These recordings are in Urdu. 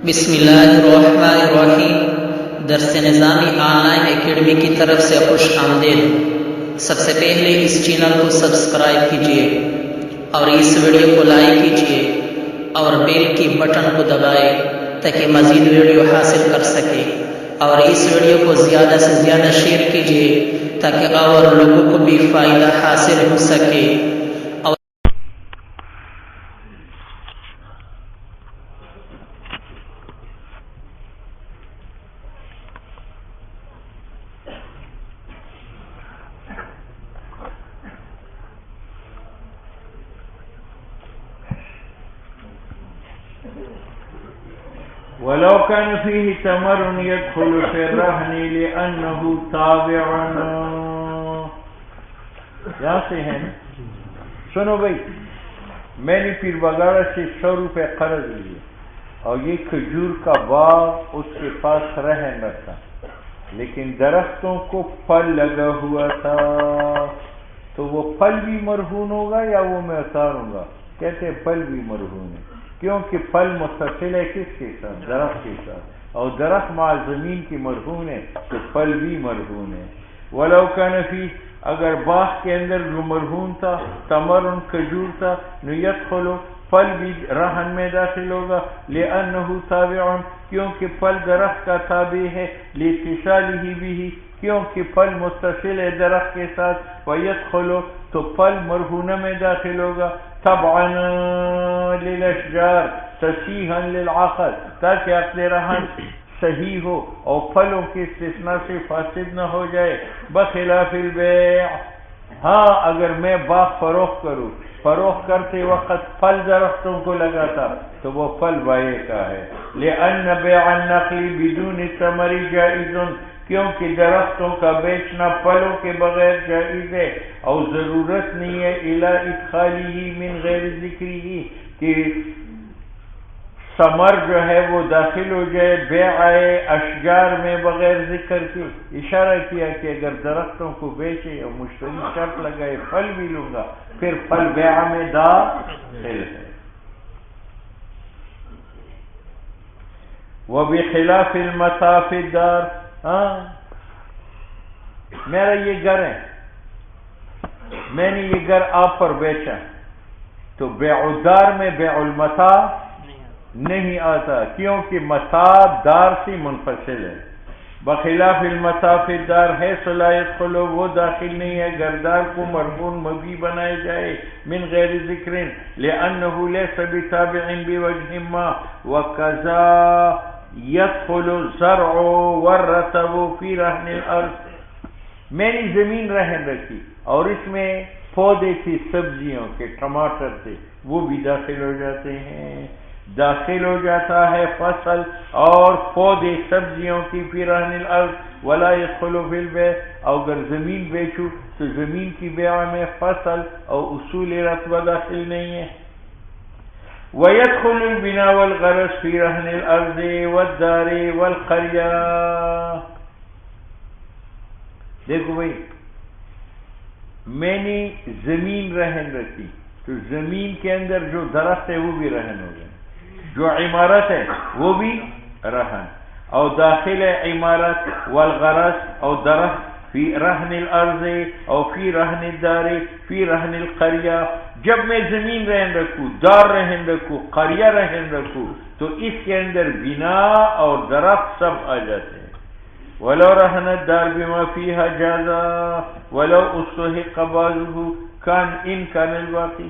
بسم اللہ الرحمن الرحیم۔ درس نظامی آن لائن اکیڈمی کی طرف سے خوش آمدید۔ سب سے پہلے اس چینل کو سبسکرائب کیجیے اور اس ویڈیو کو لائک کیجیے اور بیل کی بٹن کو دبائے تاکہ مزید ویڈیو حاصل کر سکے، اور اس ویڈیو کو زیادہ سے زیادہ شیئر کیجیے تاکہ اور لوگوں کو بھی فائدہ حاصل ہو سکے۔ ولو كان فيه تمر يدخل في الرهن لأنه تابع۔ یہاں سے ہے نا؟ سنو بھائی، میں نے پیر بگاڑا سے 100 روپے قرض لیے اور یہ کھجور کا باغ اس کے پاس رہن رکھا، لیکن درختوں کو پھل لگا ہوا تھا، تو وہ پھل بھی مرہون ہوگا یا وہ میں اتاروں گا؟ کہتے ہیں پھل بھی مرہون ہے، کیونکہ پھل متصل ہے کس کے ساتھ؟ درخت کے ساتھ، اور درخت مع زمین کی مرہون ہے تو پھل بھی مرہون ہے۔ ولو کان فی، اگر باغ کے اندر جو مرہون تھا تمرن کھجور تھا، یدخلو، پھل بھی رہن میں داخل ہوگا، لأنہ تابع، کیونکہ پھل درخت کا تابع ہے، لاتصالہ بہ، کیونکہ پھل متصل ہے درخت کے ساتھ، ویدخلو، تو پھل مرہونہ میں داخل ہوگا، طبعا للاشجار تصحیحا للعقد، تاکہ عقد رہن صحیح ہو اور پھلوں کے استثناء سے فاسد نہ ہو جائے، بخلاف البیع۔ ہاں اگر میں باغ فروخت کروں، فروخت کرتے وقت پھل درختوں کو لگاتا تو وہ پھل بائع کا ہے، لأن بیع النخل بدون ثمر جائز، کیونکہ درختوں کا بیچنا پھلوں کے بغیر جائز ہے، اور ضرورت نہیں ہے الی ادخالہ من غیر ذکرہ، کہ ثمر جو ہے وہ داخل ہو جائے بیع اشجار میں بغیر ذکر کے۔ اشارہ کیا کہ اگر درختوں کو بیچے اور مشتری شرط لگائے پھل بھی لوں گا، پھر پھل بیع میں داخل ہے۔ وبخلاف المتاع فی الدار، ہاں میرا یہ گھر ہے، میں نے یہ گھر آپ پر بیچا تو بیع الدار میں بیع المتاع نہیں آتا، کیونکہ متاع دار سے منفصل ہے۔ بخلاف المتاع فی الدار ہے لا يدخل، وہ داخل نہیں ہے گردار کو مرہون مبی بنائے جائے من غیر ذکر، لأنه ليس بتابع بوجه ما، وكذا يدخل الزرع والرطب في رهن الارض، میں نے زمین رہن رکھی اور اس میں پودے تھے سبزیوں کے، ٹماٹر تھے، وہ بھی داخل ہو جاتے ہیں، داخل ہو جاتا ہے فصل اور پودے سبزیوں کی فی رہن الارض، ولا يدخل فی البیع، اور اگر زمین بیچوں تو زمین کی بیع میں فصل اور اصول رتبہ داخل نہیں ہے۔ ويدخل البناء والغرس في رهن الارض والدار والقرية۔ دیکھو بھائی، میں نے زمین رہن رکھی تو زمین کے اندر جو درخت ہے وہ بھی رہن ہو گئے، جو عمارت ہے وہ بھی رہن، اور داخل ہے عمارت والغرس اور درخت فی رہن الارض اور فی رہن الدار فی رہن القریہ۔ جب میں زمین رہن رکھوں، دار رہن رکھوں، قریہ رہن رکھوں، تو اس کے اندر بنا اور درخت سب آ جاتے ہیں۔ ولو رہن الدار بما فیہا جازا ولو استحق بعضہ کان ان کان الباقی۔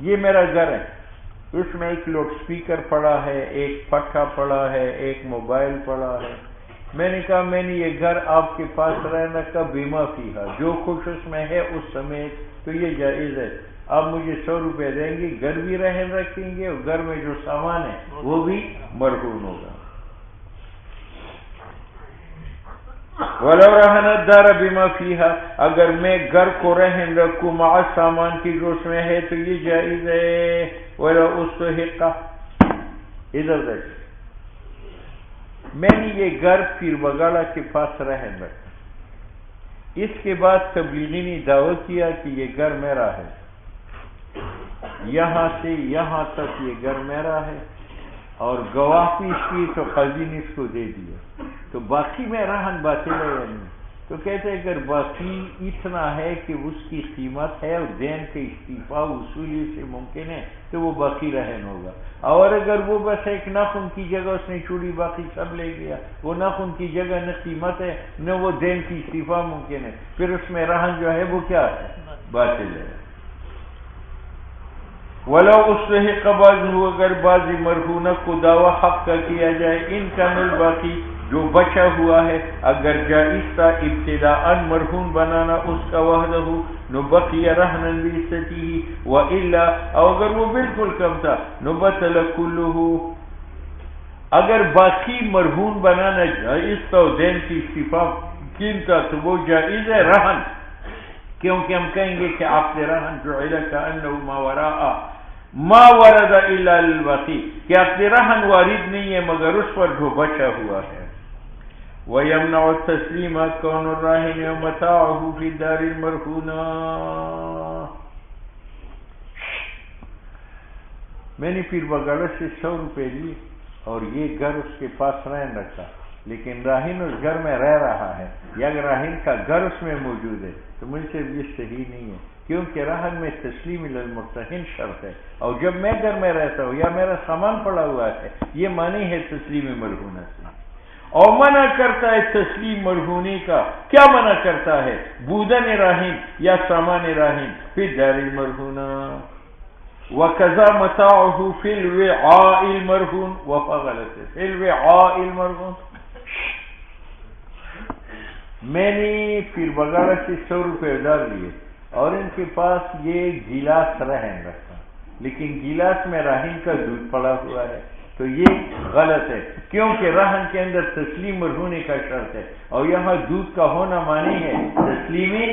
یہ میرا گھر ہے، اس میں ایک لاؤڈ سپیکر پڑا ہے، ایک پٹھا پڑا ہے، ایک موبائل پڑا ہے، میں نے کہا میں نے یہ گھر آپ کے پاس رہنا کا بیمہ فیہا، جو کچھ اس میں ہے اس سمیت، تو یہ جائز ہے، آپ مجھے 100 روپے دیں گے، گھر بھی رہن رکھیں گے اور گھر میں جو سامان ہے وہ بھی مرہون ہوگا۔ ولو رہن الدار بما فیہا، اگر میں گھر کو رہن رکھوں مع سامان کی جو اس میں ہے تو یہ جائز ہے۔ ولو استحق، ادھر دیکھ، میں نے یہ گھر پیر بگاڑا کے پاس رہن رکھا، اس کے بعد تبلیغی نے دعویٰ کیا کہ یہ گھر میرا ہے، یہاں سے یہاں تک یہ گھر میرا ہے، اور گواہ پیش کی تو قاضی نے اس کو دے دیا، تو باقی میں رہن باطل ہے یا نہیں؟ تو کہتے ہیں اگر باقی اتنا ہے کہ اس کی قیمت ہے اور دین کا استعفاء وصولی سے ممکن ہے تو وہ باقی رہن ہوگا، اور اگر وہ بس ایک ناخن کی جگہ اس نے چھوڑی باقی سب لے گیا، وہ ناخن کی جگہ نہ قیمت ہے نہ وہ دین کی استعفاء ممکن ہے، پھر اس میں رہن جو ہے وہ کیا ہے؟ باطل ہے۔ وَلَوْ أُصْلِحَ قَبَضُهُ، اگر بعض مرہونہ کو دعویٰ حق کا کیا جائے، ان کا الباقی جو بچا ہوا ہے اگر جائز تھا ابتداء مرہون بنانا اس کا وحدہ نبقی رہنن بیستیہ وإلا، او اگر وہ بالکل کم تھا نبتل کلہ، اگر باقی مرہون بنانا جائز تھا اور دین کی استفاء قیمتا تو وہ جائز ہے رہن، کیونکہ ہم کہیں گے کہ آپ نے رہن جعل کأنہ ما وراء ما ورد الا للباقی، کہ آپ نے رہن وارد نہیں ہے مگر اس پر جو بچا ہوا ہے۔ وَيَمْنَعُ التَّسْلِيمَ كَوْنُ الرَّاهِنِ وَمَتَاعُهُ فِي الدَّارِ الْمَرْهُونَةِ، میں نے پیر بگاڑا سے 100 روپے لیے اور یہ گھر اس کے پاس رہن رکھا، لیکن راہن اس گھر میں رہ رہا ہے، یا اگر راہن کا گھر اس میں موجود ہے تو مجھ سے یہ صحیح نہیں ہے، کیونکہ رہن میں تسلیم للمرتہن شرط ہے، اور جب میں گھر میں رہتا ہوں یا میرا سامان پڑا ہوا ہے یہ معنی ہے تسلیم مرہونہ سے، اور منع کرتا ہے تسلیم مرہونی کا، کیا منع کرتا ہے؟ بودن راہن یا سامان راہن فی الدار المرہونہ، وَكَذَا مَتَاعُهُ فِي الْوِعَاءِ الْمَرْهُونِ، وَفَغَلَتِ فِي الْوِعَاءِ الْمَرْهُونِ۔ میں نے پیر بگاڑا سے 100 روپے ادھار لیے اور ان کے پاس یہ گلاس رہن رکھا، لیکن گلاس میں راہن کا دودھ پڑا ہوا ہے، تو یہ غلط ہے، کیونکہ رہن کے اندر تسلیم مرہونی کا شرط ہے، اور یہاں دودھ کا ہونا معنی ہے تسلیمی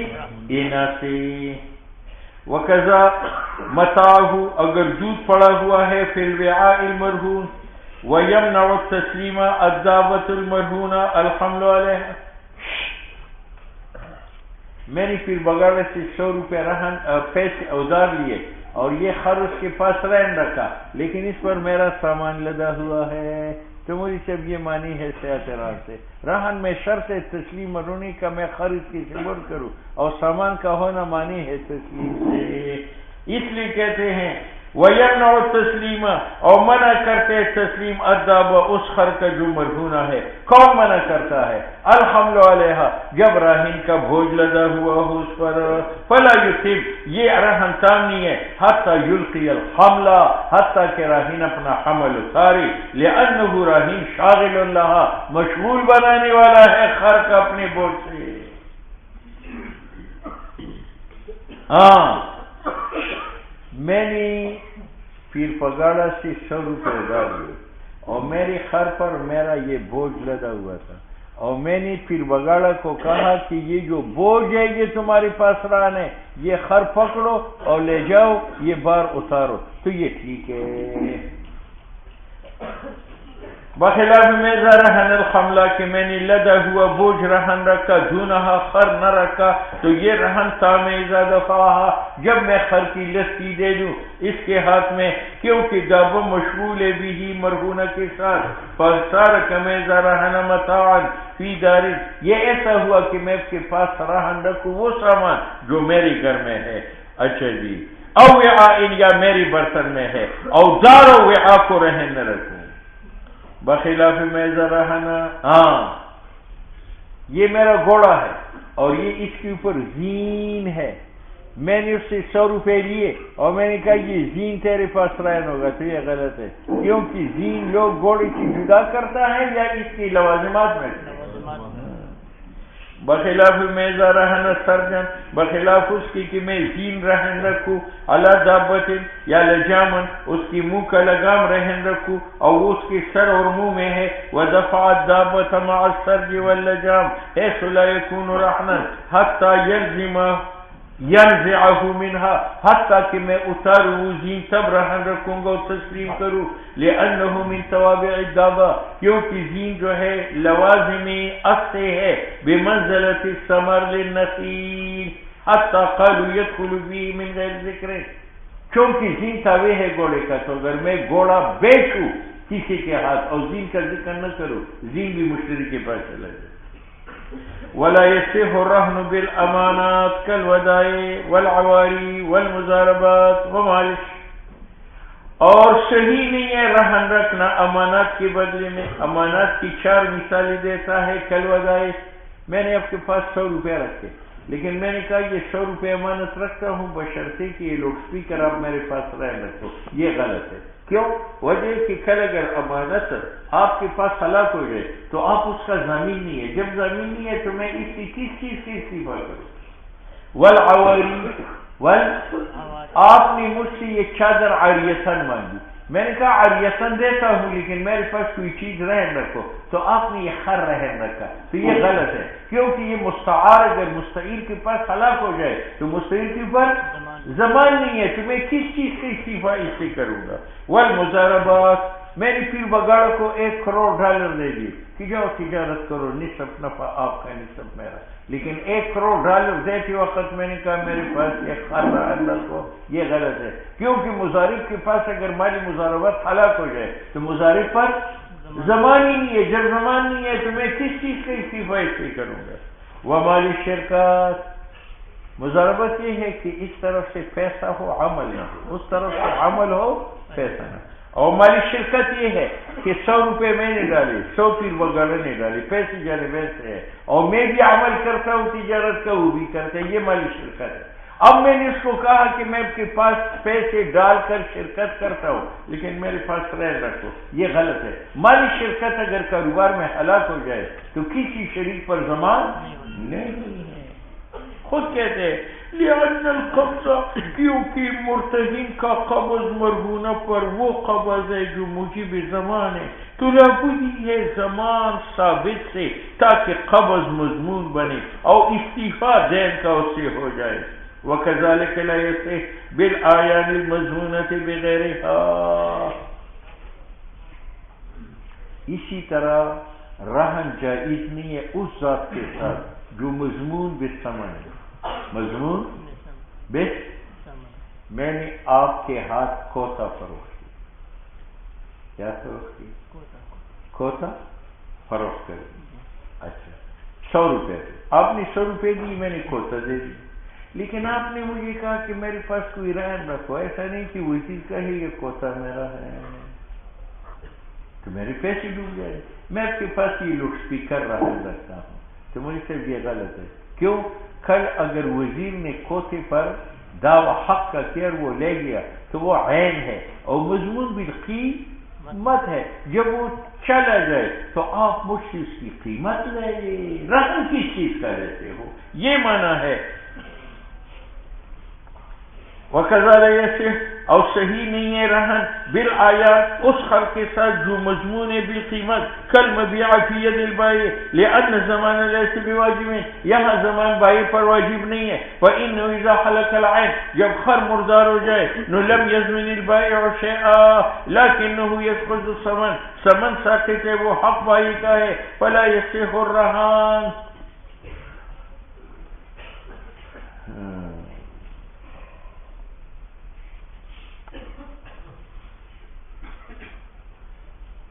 اینا سے۔ وَكَذَا مَتَاعُهُ، اگر دودھ پڑا ہوا ہے فِي الْوِعَاءِ الْمَرْهُونِ، وَيَمْنَعُ التَّسْلِيمَ الدَّابَّةُ الْمَرْهُونَةُ الْحَمْلُ عَلَيْهَا، میں نے پھر بگاڑے سے 100 روپے رہن پیسے ادھار لیے اور یہ خر اس کے پاس رہن رکھا، لیکن اس پر میرا سامان لدا ہوا ہے، تو مجھے سب یہ مانی ہے سے اعتراض سے، رہن میں شرط تسلیم مرہونی کا میں خرید کی سبر کروں، اور سامان کا ہونا مانی ہے تسلیم سے، اس لیے کہتے ہیں وَيَمْنَعُ التَّسْلِيمَ، اور منع کرتے تسلیم الدَّابَّ اس خر کا جو مرہونہ ہے، کون منع کرتا ہے؟ الحمل علیہا، جب راہن کا بوجھ لدا ہوا ہو اس پر، فلا یتم، یہ رہن تام نہیں ہے، حتی یلقی الحملہ، حتی کہ راہن اپنا حمل اتاری، لأنہ راہن شاغل لہا، مشغول بنانے والا ہے خر کا اپنے بوجھ سے۔ ہاں، میں نے پیر پگاڑا سے 100 روپے ادھار لیے اور میری خر پر میرا یہ بوجھ لدا ہوا تھا، اور میں نے پیر بگاڑا کو کہا کہ یہ جو بوجھ ہے یہ تمہارے پاس رہن ہے، یہ خر پکڑو اور لے جاؤ، یہ بار اتارو، تو یہ ٹھیک ہے۔ بخلاف میزا رہن الحملہ، کہ میں نے لدا ہوا بوجھ رہن رکھا، دونہا خر نہ رکھا، تو یہ رہن تام اذا دفعہا، جب میں خر کی لستی دے دوں اس کے ہاتھ میں، کیونکہ دابا مشغول ہے بھی مرہونہ کے ساتھ، فصار کمیزا رہن متاعا فی دار، یہ ایسا ہوا کہ میں اس کے پاس رہن رکھوں وہ سامان جو میرے گھر میں ہے، اچھا جی، او وعاء، یا میری برتن میں ہے، او دار وعاء کو رہن نہ رکھوں، بخلاف میزا رہنا، ہاں یہ میرا گھوڑا ہے اور یہ اس کے اوپر زین ہے، میں نے اس سے 100 روپے لیے اور میں نے کہا یہ زین تیرے پاس رہن ہوگا، تو یہ غلط ہے، کیونکہ زین لوگ گھوڑے کی جدا کرتا ہے یا اس کی لوازمات میں، بخلاف میزا رہن سرجن، بخلاف اس کی کہ میں زین رہن رکھوں، علی دابت یا لجامن، اس کی منہ کا لگام رہن رکھوں اور وہ اس کے سر اور منہ میں ہے، ودفع الدابت مع السرج واللجام حيث لا يكون رحنا حتى ينزعه منها، حتیٰ کہ میں اتاروں وہ زین تب رہن رکھوں گا اور تسلیم کروں، لأنه من توابع الدابہ، کیونکہ زین جو ہے لوازمی سے ہے، بمنزلت الثمر للنخیل، حتیٰ قالوا يدخل به من غیر ذکر، کیونکہ زین تابع ہے گھوڑے کا، تو اگر میں گھوڑا بیچوں کسی کے ہاتھ، اور زین کا ذکر نہ کرو، زین بھی مشتری کے پاس چلا جائے۔ ولا يصح الرهن بالامانات كالودائع والعواری والمزاربات ومالش، اور صحیح نہیں ہے رہن رکھنا امانات کے بدلے میں۔ امانات کی 4 مثالیں دیتا ہے۔ کالودائع، میں نے آپ کے پاس 100 روپے رکھے، لیکن میں نے کہا یہ 100 روپے امانت رکھتا ہوں بشرطے کہ یہ لوڈ اسپیکر آپ میرے پاس رہن رکھو، یہ غلط ہے۔ کیوں؟ وجہ کہ کل اگر امانت آپ کے پاس ہلاک ہو جائے تو آپ اس کا ضامن نہیں ہے، جب ضامن نہیں ہے تو میں اس کی کس چیز سے استعفا کروں؟ والعواری آپ نے مجھ سے یہ چادر عاریتاً مانگی، میں نے کہا عاریتاً دیتا ہوں لیکن میرے پاس کوئی چیز رہن رکھو، تو آپ نے یہ خر رہن رکھا، تو یہ غلط ہے، کیونکہ یہ مستعار اگر مستعیر کے پاس ہلاک ہو جائے تو مستعیر کے اوپر زمان نہیں ہے، تو میں کس چیز کا استعفا اس سے کروں گا؟ والمزاربات، میں نے پیر بگاڑ کو $1 کروڑ دے دی کہ جاؤ تجارت کرو، نصف نفع آپ کا نصف میرا، لیکن $1 کروڑ دیتے وقت میں نے کہا میرے پاس یہ خرہ اللہ کو، یہ غلط ہے، کیونکہ مضارب کے پاس اگر مالی مضاربت ہلاک ہو جائے تو مضارب پر زمان ہی نہیں ہے، جب زمان نہیں ہے تو میں کس چیز کا استعفا اس سے کروں گا؟ ومالی شرکات، مضاربت یہ ہے کہ اس طرف سے پیسہ ہو عمل نہ ہو، اس طرف سے عمل ہو پیسہ نہ ہو، اور مالی شرکت یہ ہے کہ 100 روپے میں نے ڈالے، 100 پیر وغیرہ نے ڈالے، پیسے جانے ویسے ہے، اور میں بھی عمل کرتا ہوں تجارت کا، وہ بھی کرتا ہے، یہ مالی شرکت ہے۔ اب میں نے اس کو کہا کہ میں آپ کے پاس پیسے ڈال کر شرکت کرتا ہوں لیکن میرے پاس رہ رکھو، یہ غلط ہے۔ مالی شرکت اگر کاروبار میں ہلاک ہو جائے تو کسی شریک پر ضمان نہیں ہے۔ خود کہتے ہیں لِأَنَّ الْقَبْضَ، کیونکہ مرتہن کا قبض مرہونہ پر وہ قبض ہے جو موجب زمان ہے، تو لابد ہے زمان ثابت سے تاکہ قبض مضمون بنے اور استعفا دین کا اس سے ہو جائے۔ وَكَذَلِكَ لَا يَصِحُّ بِالْأَعْيَانِ الْمَضْمُونَةِ بِغَيْرِهَا، اسی طرح رہن جائز نہیں ہے اس ذات کے ساتھ جو مضمون بالثمن ہے۔ مضمون میں نے آپ کے ہاتھ کوتا فروخت کی، کیا فروخت کی؟ کوتا فروخت کر دی، اچھا 100 روپے تھے، آپ نے 100 روپے دی، میں نے کوتا دے دی، لیکن آپ نے مجھے کہا کہ میرے پاس کوئی رہن رکھو، ایسا نہیں کہ وہ چیز کہے یہ کوتا میرا ہے تو میرے پیسے ڈوب جائے، میں آپ کے پاس یہ لوڈ اسپیکر رہن رکھتا ہوں، تو مجھے سے یہ غلط ہے۔ کیوں؟ کل اگر وزیر نے کوتے پر دعوی حق کا کیا وہ لے گیا تو وہ عین ہے اور مضمون بالقیمت ہے، جب وہ چلا جائے تو آپ مجھ سے اس کی قیمت لے لیں، رہن کس چیز کا لیتے ہو، یہ معنی ہے۔ وَكَذَلِكَ يَصِحُّ، اور صحیح نہیں ہے رہن بالآیات اس خر کے ساتھ جو مضمون ہے بالقیمت، کالمبیع فی ید البائع، لأن زمان لیس بواجب، یہاں زمان بائع پر واجب نہیں ہے، فإنه اذا حلق العین، جب خر مردار ہو جائے، لم یضمن البائع شیئا لکنه یسقط الثمن، ثمن ساقط ہے، وہ حق بائع کا ہے، فلا یصح الرہن۔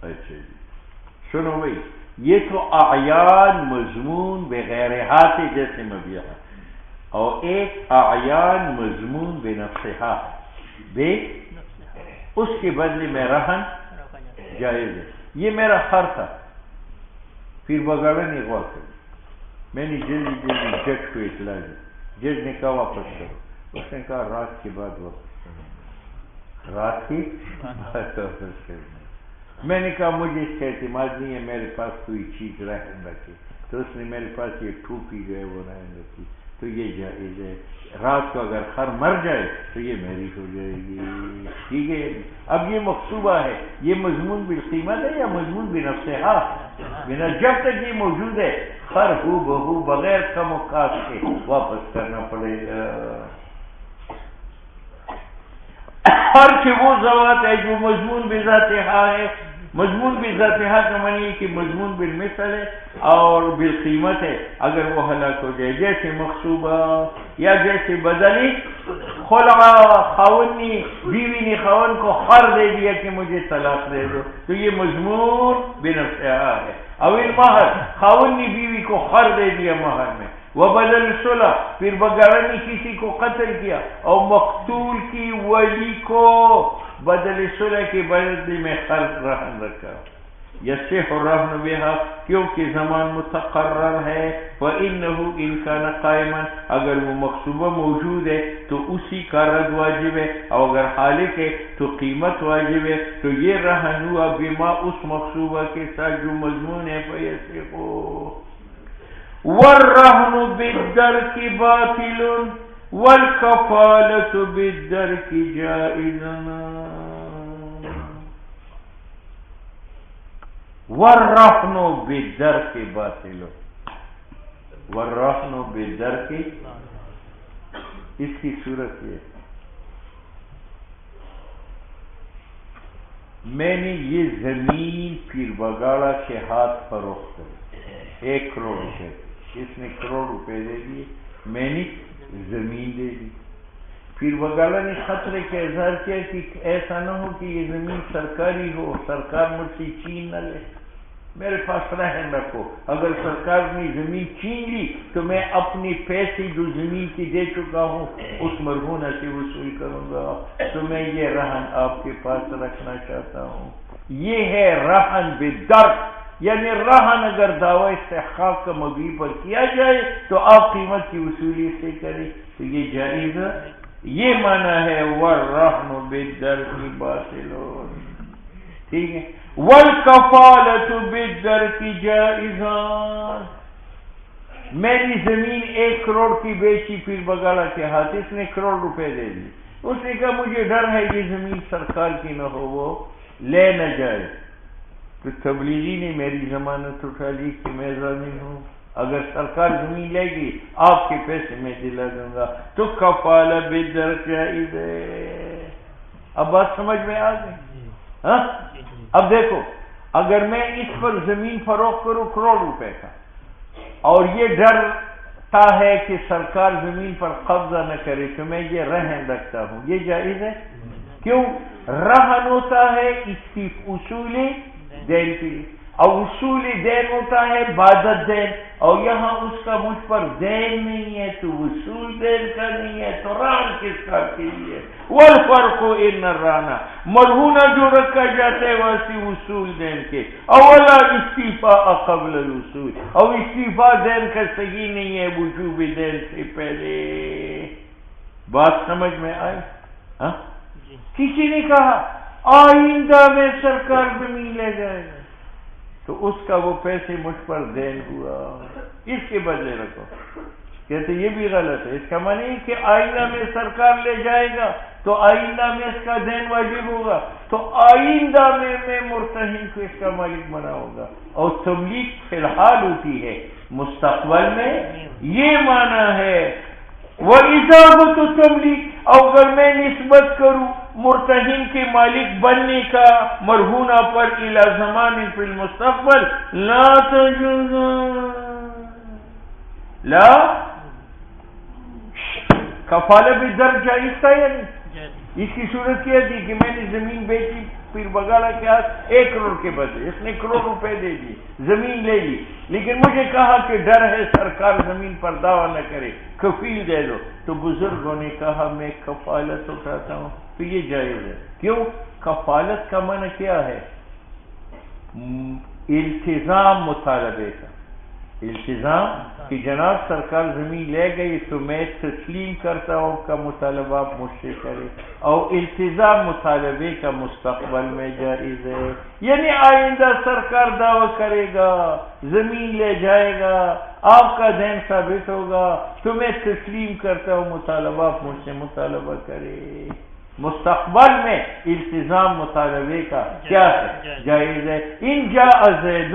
اچھا جی سنو بھائی، یہ تو اعیان مضمون بغیر ہاتھ جیسے مبیع ہے، اور ایک اعیان مضمون بنفسہا بے اس کے بدلے میں رہن جائز ہے۔ یہ میرا خر تھا، پھر بگاڑا نے غور کر، میں نے جلدی جج کو اطلاع دی، جج نے کہا واپس کرو، اس نے کہا رات کے بعد واپس کرو، رات کی بات واپس کرنا۔ میں نے کہا مجھے اس کا اعتماد نہیں ہے، میرے پاس کوئی چیز رہن رکھی، تو اس نے میرے پاس یہ ٹوپی جو ہے وہ رہن رکھی، تو یہ جائز ہے، رات کو اگر خر مر جائے تو یہ میری ہو جائے گی، ٹھیک ہے۔ اب یہ مقصوبہ ہے، یہ مضمون بالقیمت ہے یا مضمون بنفسہا؟ جب تک یہ موجود ہے خر ہو بہو بغیر کم و کاست کے واپس کرنا پڑے گا۔ ہر کہ وہ ذوات ہے جو مضمون بذاتہا ہے، مضمون بذاتہا کا معنی ہے کہ مضمون بالمثل ہے اور بالقیمت ہے، اگر وہ ہلاک ہو جائے، جیسے مخصوبہ یا جیسے بدلی خلع خاون نے بیوی نے خاون کو خر دے دیا کہ مجھے طلاق دے دو، تو یہ مضمون بنفسہا ہے. او المہر، خاون نے بیوی کو خر دے دیا مہر میں. وبدل صلح، پھر بغیر نے کسی کو قتل کیا اور مقتول کی ولی کو بدل صلح کے بدلے میں خر رہن رکھا. یصح الرہن بہا، کیونکہ زمان متقرر ہے. فإنه إن كان قائما، اگر وہ مقصوبہ موجود ہے تو اسی کا رد واجب ہے، اور اگر حالق ہے تو قیمت واجب ہے. تو یہ رہن ہوا بما، اس مقصوبہ کے ساتھ جو مضمون ہے. فیصح والرہن بالدرک باطل والکفالۃ بالدرک جائز. والرہن بالدرک باطل، والرہن بالدرک، اس کی صورت یہ، میں نے یہ زمین پیر بگاڑا کے ہاتھ فروخت کری 1 کروڑ روپے، اس نے کروڑ روپے دے دیے، میں نے زمین دے دی. پیر بگاڑا نے خطرے کا اظہار کیا کہ ایسا نہ ہو کہ یہ زمین سرکاری ہو، سرکار مجھ سے چھین نہ لے، میرے پاس رہن رکھو. اگر سرکار نے زمین چھین لی تو میں اپنی پیسے جو زمین کی دے چکا ہوں اس مرہونہ سے وصول کروں گا. تو میں یہ رہن آپ کے پاس رکھنا چاہتا ہوں. یہ ہے رہن بالدرک، یعنی رہن اگر دعوی استحقاق کا مبنی پر کیا جائے تو آپ قیمت کی وصولی سے کریں تو یہ جائز ہے. یہ معنی ہے والرہن بالدرک باطل. ٹھیک ہے. والکفالۃ بالدرک جائزان، میں نے زمین 1 کروڑ کی بیچی پیر بگاڑا کے ہاتھ، اس نے کروڑ روپے دے دی. اس نے کہا مجھے ڈر ہے یہ زمین سرکار کی نہ ہو، وہ لے نہ جائے. تو تبلیغی نے میری ضمانت اٹھا لی کہ میں ضامن ہوں، اگر سرکار زمین لے گی آپ کے پیسے میں دلا دوں گا. تو کفالہ بالدرک جائز ہے. اب بات سمجھ میں آ گئی؟ ہاں. اب دیکھو، اگر میں اس پر زمین فروخت کروں کروڑ روپے کا اور یہ ڈرتا ہے کہ سرکار زمین پر قبضہ نہ کرے تو میں یہ رہن رکھتا ہوں، یہ جائز ہے. کیوں؟ رہن ہوتا ہے اس کی اصول دین کی، اور اصول دین ہوتا ہے بادت دین، اور یہاں اس کا مجھ پر دین نہیں ہے تو اصول دین کا نہیں ہے، تو رہن کس کا کے لیے؟ والفرق ان الرہن، مرہونہ جو رکھا جاتا ہے ویسی اصول دین کے. اولا استیفاء قبل الوصول، اور استیفاء دین کا صحیح نہیں ہے وجوب دین سے پہلے. بات سمجھ میں آئی؟ ہاں. کسی نے کہا آئندہ میں سرکار زمین لے جائے گا تو اس کا وہ پیسے مجھ پر دین ہوا، اس کے بدلے رکھو. کہتے یہ بھی غلط ہے. اس کا معنی کہ آئندہ میں سرکار لے جائے گا تو آئندہ میں اس کا دین واجب ہوگا، تو آئندہ میں مرتہن کو اس کا مالک بنا ہوگا. اور تملیک فی الحال ہوتی ہے، مستقبل میں یہ معنی ہے. وَإِذَا تملیک، اور اگر میں نسبت کروں مرتہن کے مالک بننے کا مرہونہ پر الی زمان فی المستقبل، لا تجوز، لا کفالہ بالدرک جائز تھا یا نہیں؟ اس کی صورت کیا تھی کہ میں نے زمین بیچی پیر بگاڑا کے ہاتھ 1 کروڑ کے بدلے، اس نے کروڑ روپے دے دی، زمین لے لی، لیکن مجھے کہا کہ ڈر ہے سرکار زمین پر دعویٰ نہ کرے، کفیل دے دو. تو بزرگوں نے کہا میں کفالت اٹھاتا ہوں. تو یہ جائز ہے. کیوں؟ کفالت کا معنی کیا ہے؟ التزام مطالبے کا. التزام کہ جناب سرکار زمین لے گئی تو میں تسلیم کرتا ہوں کا مطالبہ مجھ سے کرے، اور التزام مطالبے کا مستقبل میں جائز ہے. یعنی آئندہ سرکار دعویٰ کرے گا، زمین لے جائے گا، آپ کا دین ثابت ہوگا تو میں تسلیم کرتا ہوں مطالبہ مجھ سے مطالبہ کرے. مستقبل میں التزام مطالبے کا کیا ہے؟ جائز ہے. ان جاء زید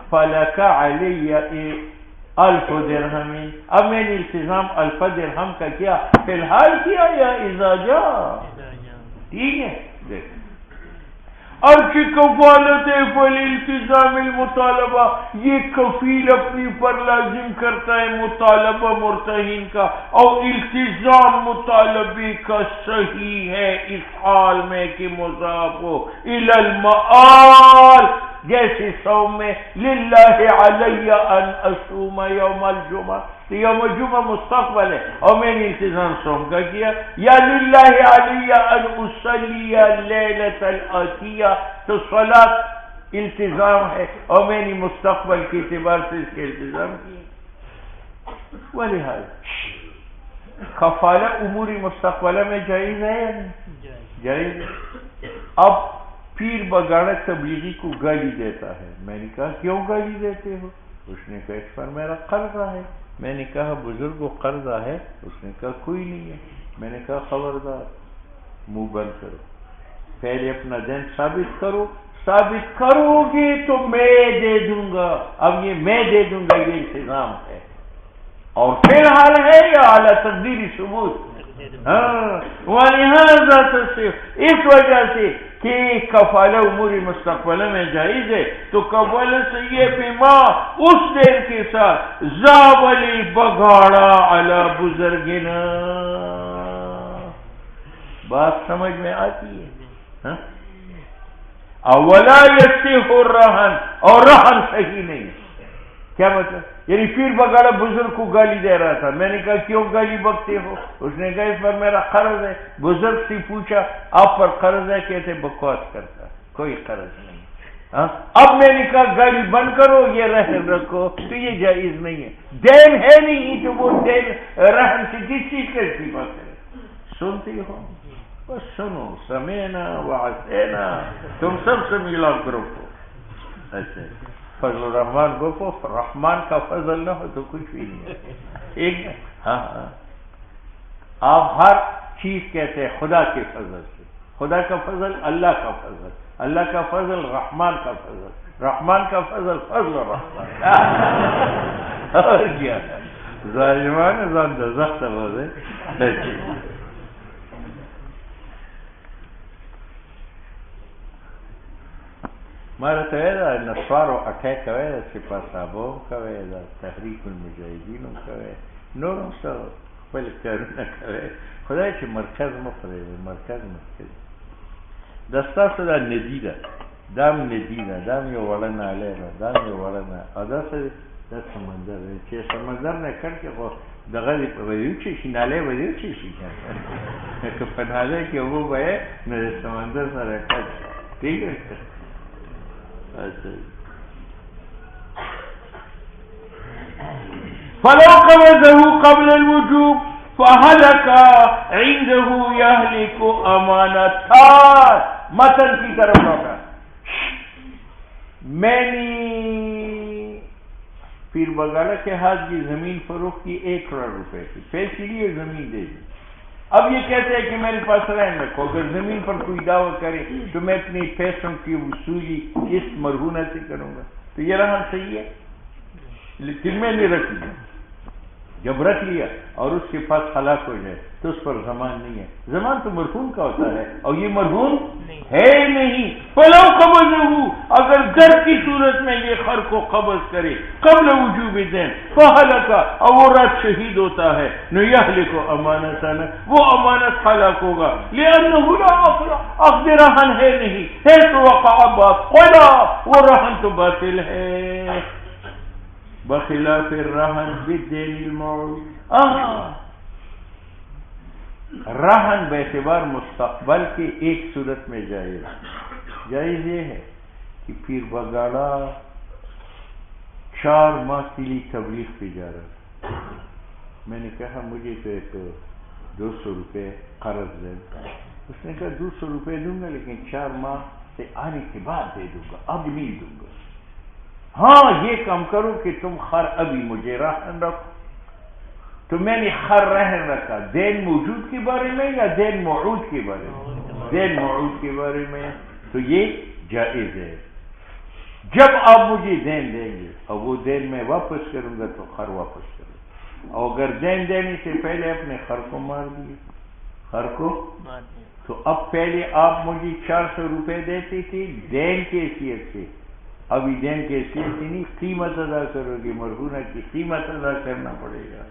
فلک علی 1000 درہم. اب میں نے التزام 1000 درہم کا کیا فی الحال کیا یا اذا جاء؟ ٹھیک ہے. دیکھ ارچی کفالت فالالتزام المطالبہ، یہ کفیل اپنی پر لازم کرتا ہے مطالبہ مرتہین کا، اور التزام مطالبے کا صحیح ہے اس حال میں کہ مضاف ہو الی المآل، جیسے صوم میں للہ علی ان اصوم یوم الجمعہ، تو یوم الجمعہ مستقبل ہے اور میں نے التزام صوم کا کیا، یا للہ علی ان اصلی لیلۃ الاتیہ، تو صلاۃ التزام ہے اور میں نے مستقبل کے اعتبار سے اس کے التزام کیا۔ ولہذا کفالہ امور مستقبلہ میں جائز ہے یا نہیں؟ جائز ہے۔ اب پیر بگاڑا تبلیغی کو گالی دیتا ہے، میں نے کہا کیوں گالی دیتے ہو؟ اس نے کہا اس پر میرا قرضہ ہے۔ میں نے کہا بزرگ کو قرضہ ہے؟ اس نے کہا کوئی نہیں ہے۔ میں نے کہا خبردار، منہ بند کرو، پہلے اپنا دین ثابت کرو، ثابت کرو گے تو میں دے دوں گا۔ اب یہ میں دے دوں گا یہ انتظام ہے، اور فی الحال ہے یا اعلیٰ تقدیری ثبوت؟ ولہذا تصف، اس وجہ سے کہ کفالہ امور مستقبلہ میں جائز ہے، تو کفالہ سے یہ پیما اس دیر کے ساتھ زابلی بگاڑا علی بزرگنا، بات سمجھ میں آتی ہے؟ اولا یصح الرہن، اور رہن صحیح نہیں۔ کیا مطلب؟ یعنی پیر بگاڑا بزرگ کو گالی دے رہا تھا، میں نے کہا کیوں گالی بکتے ہو؟ اس نے کہا اس پر میرا قرض ہے۔ بزرگ سے پوچھا آپ پر قرض ہے؟ کہتے بکواس کرتا، کوئی قرض نہیں۔ اب میں نے کہا گالی بند کرو، یہ رہن رکھو، تو یہ جائز نہیں ہے، دین ہے نہیں تو وہ دین رہن سے کس چیز کا استعفا کرے؟ سنتی ہو؟ بس سنو، سمینا وعصینا، تم سب سے ملا گروپ ہو۔ اچھا، فضل الرحمان گفو، رحمان کا فضل نہ ہو تو کچھ بھی نہیں ہے، ٹھیک ہے؟ ہاں ہاں، آپ ہر چیز کہتے ہیں خدا کے فضل سے، خدا کا فضل اللہ کا فضل، اللہ کا فضل رحمان کا فضل، رحمان کا فضل فضل الرحمان، اور کیا ظالمان زندہ زخت بازے۔ مارا کوي دا نصوارو اٹیک کوي دا سپاه صحابو کوي دا تحریک المجاهدینو کوي نورم سو خپل کارونه کوي، خدای چې مرکز مفرد مرکز مرکز دا ستاسو دا ندی ده، دام ندی ده، دام یو وړه نالی ده، دام یو وړه نه، او دا څه دا سمندر دی چې سمندر نه کړ کې خو دغه دې به وچې شي، نالی به دې وچې شي، که په نالی کې اوبه به یې نو د سمندر سره کټ شي، ٹھیک ہے؟ فلو قبضه قبل الوجوب فهلك عنده يهلك امانتان۔ متن کی طرف لوٹا، میں نے پیر بگاڑا کے ہاتھ کی زمین فروخت کی 1 کروڑ روپے کی، پیسے لیے زمین دے دی۔ اب یہ کہتے ہیں کہ میرے پاس رہن رکھو، اگر زمین پر کوئی دعویٰ کرے تو میں اپنی پیسوں کی وصولی اس مرہونہ سے کروں گا، تو یہ رہن صحیح ہے؟ لیکن میں نے رکھ لیا، جب رکھ لیا اور اس کے پاس ہلاک ہو جائے تو اس پر ضمان نہیں ہے، ضمان تو مرہون کا ہوتا ہے اور یہ مرہون ہے نہیں۔ فلو قبضہ، اگر در کی صورت میں یہ خر کو قبض کرے قبل وجوب دین فہلک، اور وہ رات شہید ہوتا ہے، نو یہلک امانتن، وہ امانت ہلاک ہوگا، لأنہ لا عقد رہن ہے نہیں، ہے تو وقع باطلا، وہ رہن تو باطل ہے، بخلاف الرہن بالدین الموعود۔ رہن باعتبار مستقبل کے ایک صورت میں جائز یہ ہے کہ پیر بگاڑا 4 ماہ کے لیے تبلیغ پہ جا رہا تھا، میں نے کہا مجھے تو ایک 200 روپے قرض دے، اس نے کہا 200 روپے دوں گا لیکن 4 ماہ سے آنے کے بعد دے دوں گا، اب نہیں دوں گا۔ ہاں یہ کام کرو کہ تم خر ابھی مجھے رہن رکھو، تو میں نے خر رہن رکھا، دین موجود کے بارے میں یا دین موعود کے بارے میں؟ دین موعود کے بارے میں، تو یہ جائز ہے۔ جب آپ مجھے دین دیں گے اور وہ دین میں واپس کروں گا تو خر واپس کروں، اور اگر دین دینے سے پہلے اپنے خر کو مار دیے، خر کو تو اب پہلے آپ مجھے 400 روپے دیتے تھے دین کی حیثیت سے، ابھی دین کی حیثیت سے نہیں، قیمت ادا کرو گے، مرہونہ کی قیمت ادا کرنا پڑے گا۔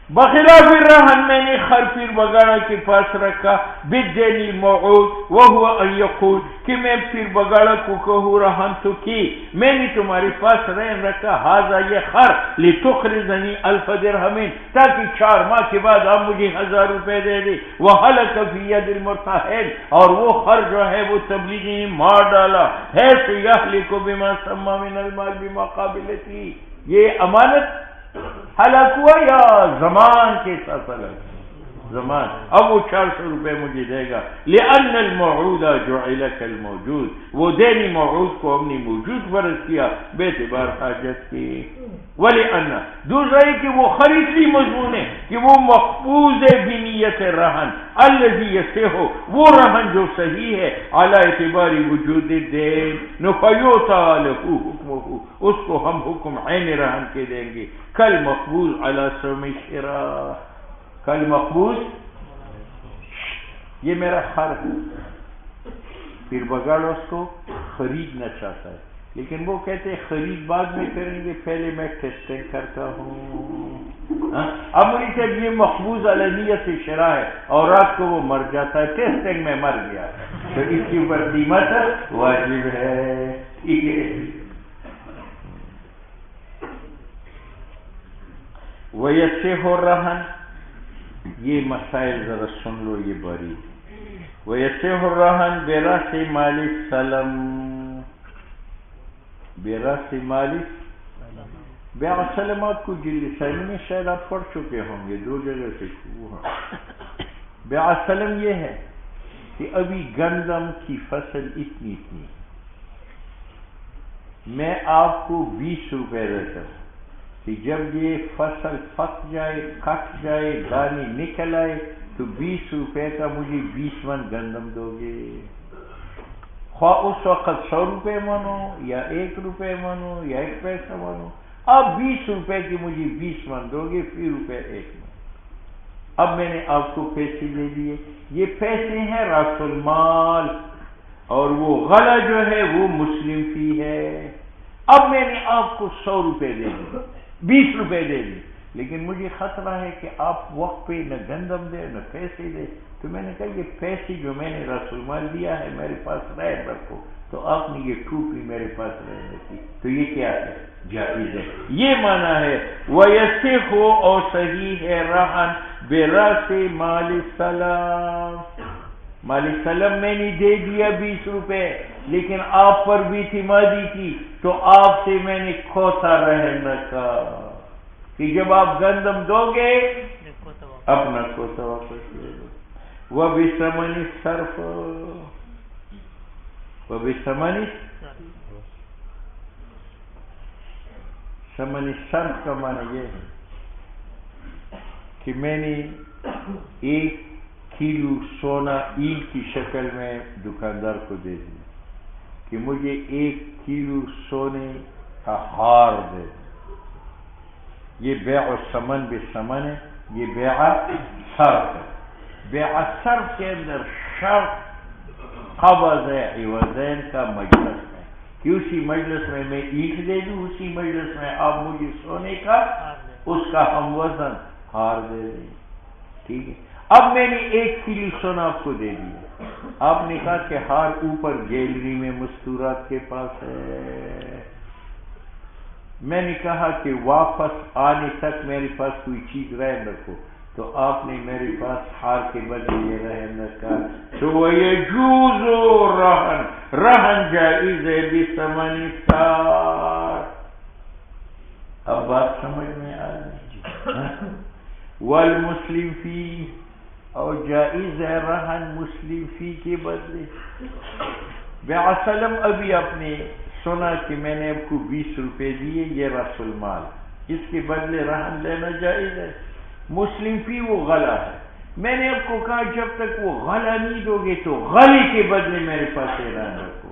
بخلاف الرہن میں نے خر پیر بگاڑا کے پاس رکھا بالدین الموعود وہو ان یقول کہ میں پیر بگاڑا کو کہوں رہن تو کی میں نے تمہارے پاس رہن رکھا ہاذا یہ خر لتخرجنی 1000 درہم تاکہ 4 ماہ کے بعد آپ مجھے 1000 روپے دے دے، وحلق فی ید المرتحل اور وہ خر جو ہے وہ تبلیغی نے مار ڈالا ہے تو یہلک بما سما من المال بمقابلتی، یہ امانت ہلاک ہوا یا زمان کے ساتھ ہلاک؟ زمان۔ اب وہ 400 روپے مجھے دے گا، لأن الموعود جعل کالموجود، وہ دینی موعود کو ہم نے موجود فرض کیا بے اعتبار حاجت کی۔ ولأن دوسرا ہے کہ وہ خریدی مضمون ہے کہ وہ مقبوض بنیت رہن الذی یصح، وہ رہن جو صحیح ہے علی اعتبار وجود دین، نفیوتا لہ حکمہ، اس کو ہم حکم عین رہن کے دیں گے، کل مقبوض علی سم شراء، کل مقبوض، یہ میرا خر ہے، پھر بگاڑ اس کو خریدنا چاہتا ہے، لیکن وہ کہتے ہیں خرید بعد میں کریں گے، پہلے میں ٹیسٹنگ کرتا ہوں۔ اب مجھے کہ یہ مقبوض علی نیت شراء ہے اور رات کو وہ مر جاتا ہے، ٹیسٹنگ میں مر گیا تو اس کی اوپر قیمت واجب ہے، ٹھیک ہے۔ ویصح الرہن، یہ مسائل ذرا سن لو، یہ باری۔ ویصح الرہن براس مال السلم، براس مال بیع سلم، آپ کو جلد سلم میں شاید آپ پڑھ چکے ہوں گے، 2 جگہ سے بیع سلم یہ ہے کہ ابھی گندم کی فصل اتنی میں آپ کو 20 روپے دیتا ہوں کہ جب یہ فصل پک جائے، کٹ جائے، دانے نکل آئے تو 20 روپے کا مجھے 20 من گندم دو گے، خواہ اس وقت 100 روپے منو یا 1 روپے منو یا 1 پیسہ منو، آپ 20 روپے کی مجھے 20 من دو گے، فی روپے 1 من۔ اب میں نے آپ کو پیسے دے دیے، یہ پیسے ہیں راس المال، اور وہ غلہ جو ہے وہ مسلم فی ہے۔ اب میں نے آپ کو 100 روپے دے دی، 20 روپے دے دی، لیکن مجھے خطرہ ہے کہ آپ وقت پہ نہ گندم دے نہ پیسے دے، تو میں نے کہا یہ پیسے جو میں نے رسول مال دیا ہے میرے پاس رہ رکھو، تو آپ نے یہ ٹوپی میرے پاس رہ رکھی، تو یہ کیا ہے؟ جائز ہے۔ یہ معنی ہے ویصح، اور صحیح ہے رہن براس مال السلام، مال السلام میں نے دے دیا 20 روپے، لیکن آپ پر بھی اعتمادی کی تو آپ سے میں نے کھوتا رہن رکھا کہ جب آپ گندم دو گے اپنا کھوتا واپس لے لو۔ وبثمن الصرف، وبثمن ثمن الصرف کا معنی یہ ہے کہ میں نے 1 کلو سونا اینٹ کی شکل میں دکاندار کو دے دیا کہ مجھے 1 کلو سونے کا ہار دے دے، یہ بیع الثمن بالثمن ہے، یہ بیع صرف ہے۔ بیع صرف کے اندر شرط قبض عوضین کا مجلس ہے کہ اسی مجلس میں میں اینٹ دے دوں، اسی مجلس میں آپ مجھے سونے کا اس کا ہم وزن ہار دے دیں، ٹھیک ہے۔ اب میں نے 1 کلو سونا آپ کو دے دیا، آپ نے کہا کہ ہار اوپر گیلری میں مستورات کے پاس ہے، میں نے کہا کہ واپس آنے تک میرے پاس کوئی چیز رہن رکھو، تو آپ نے میرے پاس ہار کے بدلے یہ رہن رکھا، تو وہ یجوز رہن، رہن جائز ہے بثمن السار۔ اب بات سمجھ میں آ گئی؟ والمسلم فی، اور جائز ہے رہن مسلم فی کے بدلے۔ بیع سلم ابھی آپ نے سنا کہ میں نے آپ کو 20 روپے دیے، یہ رأس المال، اس کے بدلے رہن لینا جائز ہے۔ مسلم فی وہ غلہ ہے، میں نے آپ کو کہا جب تک وہ غلہ نہیں دو گے تو غلے کے بدلے میرے پاس یہ رہن رکھو،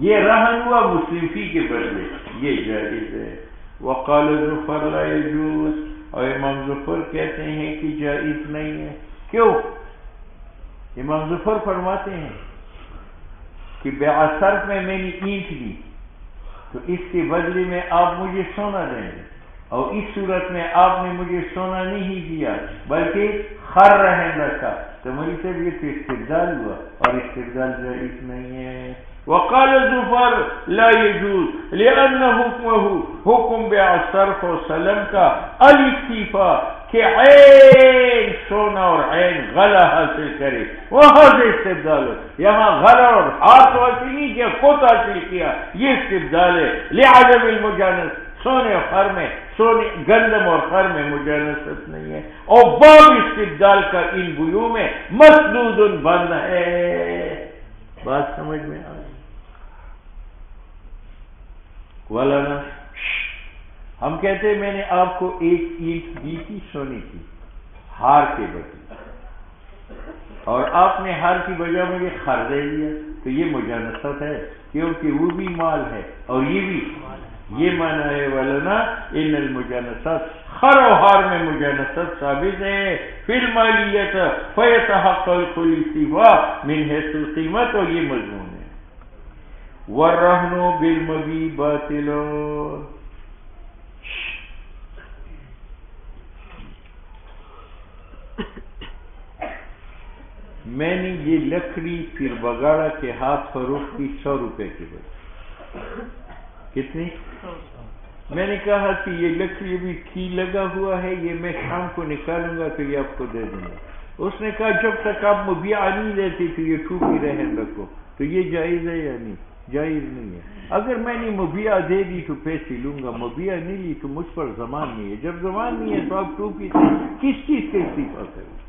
یہ رہن ہوا مسلم فی کے بدلے، یہ جائز ہے۔ وقال ظفر لا يجوز، اور امام ظفر کہتے ہیں کہ جائز نہیں ہے، کیوں؟ امام ظفر فرماتے ہیں کہ بیع صرف میں نے اینٹ لی تو اس کے بدلے میں آپ مجھے سونا دیں گے، اور اس صورت میں آپ نے مجھے سونا نہیں دیا بلکہ خر رہن رکھا، تو میری طبیعت استبدال ہوا، اور استبدال جائز نہیں ہے۔ وقال الظفر لا يجوز لأن حکمه حکم بیع صرف و سلم کا الاکتفاء کہ عین سونا اور عین غلہ حاصل کرے، وہاں سے استبدال ہو، یہاں غلہ اور ہاتھ حاصل نہیں کیا، خود حاصل کیا، یہ استبدال ہے۔ لعدم المجانس، سونے اور خر میں، سونے گندم اور خر میں مجانست نہیں ہے، اور باب استبدال کا ان بیوع میں مسدود بند ہے۔ بات سمجھ میں آ گئی؟ ولانا ہم کہتے ہیں میں نے آپ کو ایک اینٹ دی تھی سونے کی ہار کے بدلے، اور آپ نے ہار کی بجائے مجھے خر دے دیا، تو یہ مجانست ہے، کیونکہ وہ بھی مال ہے اور یہ بھی، یہ معنی ہے ولانا ان المجانست، خر و ہار میں مجانست ثابت ہے، فی المالیت فیتحقق الاستواء من حیث القیمت، اور یہ مضمون ہے۔ والرہن بالمبیع باطل، میں نے یہ لکڑی پھر بگاڑا کے ہاتھ فروخت کی 100 روپے کے بدلے۔ کتنی؟ میں نے کہا کہ یہ لکڑی بھی کی لگا ہوا ہے، یہ میں شام کو نکالوں گا تو یہ آپ کو دے دوں گا۔ اس نے کہا جب تک آپ مبیعہ نہیں دیتے تو یہ ٹوپی رہن رکھو، تو یہ جائز ہے یا نہیں؟ جائز نہیں ہے۔ اگر میں نے مبیعہ دے دی تو پیسے لوں گا، مبیعہ نہیں لی تو مجھ پر زمان نہیں ہے، جب زمان نہیں ہے تو آپ ٹوپی کس چیز کے استعفا کریں؟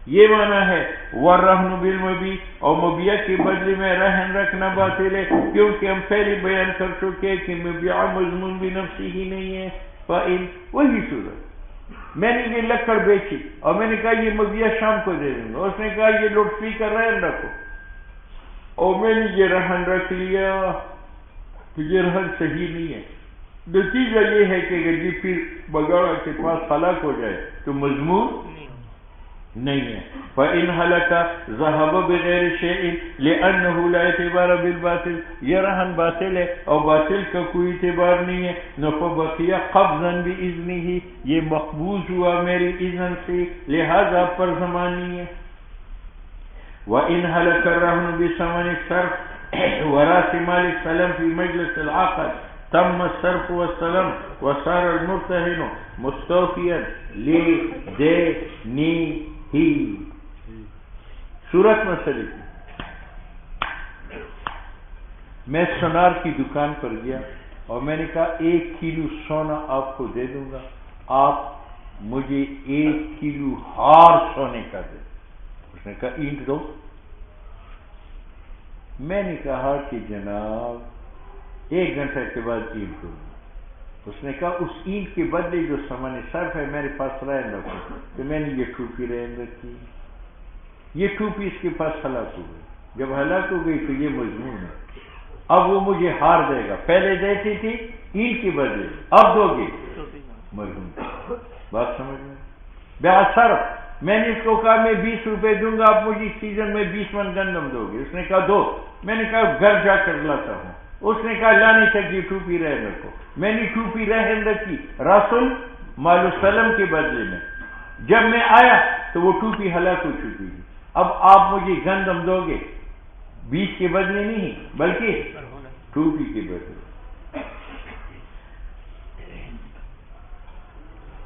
یہ معنی ہے والرہن بالمبیع، اور مبیعہ کے بدلے میں رہن رکھنا باطل ہے، کیونکہ ہم پہلے بیان کر چکے کہ مبیعہ مضمون بھی نفسی ہی نہیں ہے۔ فإن، وہی صورت میں نے یہ لکڑ بیچی اور میں نے کہا یہ مبیعہ شام کو دے دوں گا، اس نے کہا یہ لاؤڈ اسپیکر رہن رکھو، اور میں نے یہ رہن رکھ لیا، تو یہ رہن صحیح نہیں ہے۔ نتیجہ یہ ہے کہ اگر یہ پھر بگاڑا کے پاس ہلاک ہو جائے تو مضمون نہیں ہے۔ فإن هلك ذهب بغیر شيء لأنه لا اعتبار بالباطل، یہ رہن باطل ہے اور باطل کا کوئی اعتبار نہیں ہے، فبقي قبضا بإذنه، یہ مقبوض ہوا میری اذن سے، لہذا پر زمان نہیں ہے۔ وإن هلك الرهن بثمن الصرف وراث مال السلم في مجلس العقد تم الصرف والسلم وصار المرتهن مستوفيا لدينه۔ صورت مسئلے کی، میں سونار کی دکان پر گیا اور میں نے کہا 1 کلو سونا آپ کو دے دوں گا، آپ مجھے 1 کلو ہار سونے کا دے۔ اس نے کہا اینٹ دو۔ میں نے کہا کہ جناب 1 گھنٹے کے بعد اینٹ دو۔ اس نے کہا اس اینٹ کے بدلے جو سامان صرف ہے میرے پاس رہن رکھو، تو میں نے یہ ٹوپی رہن رکھی، یہ ٹوپی اس کے پاس ہلاک ہو گئی، جب ہلاک ہو گئی تو یہ مضمون ہے، اب وہ مجھے ہار دے گا، پہلے دیتی تھی اینٹ کے بدلے، اب دو گے مضمون۔ بات سمجھ میں؟ بیع صرف، میں نے اس کو کہا میں 20 روپے دوں گا، آپ مجھے سیزن میں 20 من گندم دو گے، اس نے کہا دو۔ میں نے کہا گھر جا کر لاتا ہوں، اس نے کہا لانے تک یہ ٹوپی رہن رکھو، میں نے ٹوپی رہن رکھی رسول مال السلم کے بدلے میں، جب میں آیا تو وہ ٹوپی ہلاک ہو چکی تھی، اب آپ مجھے گندم دو گے 20 کے بدلے نہیں بلکہ ٹوپی کے بدلے۔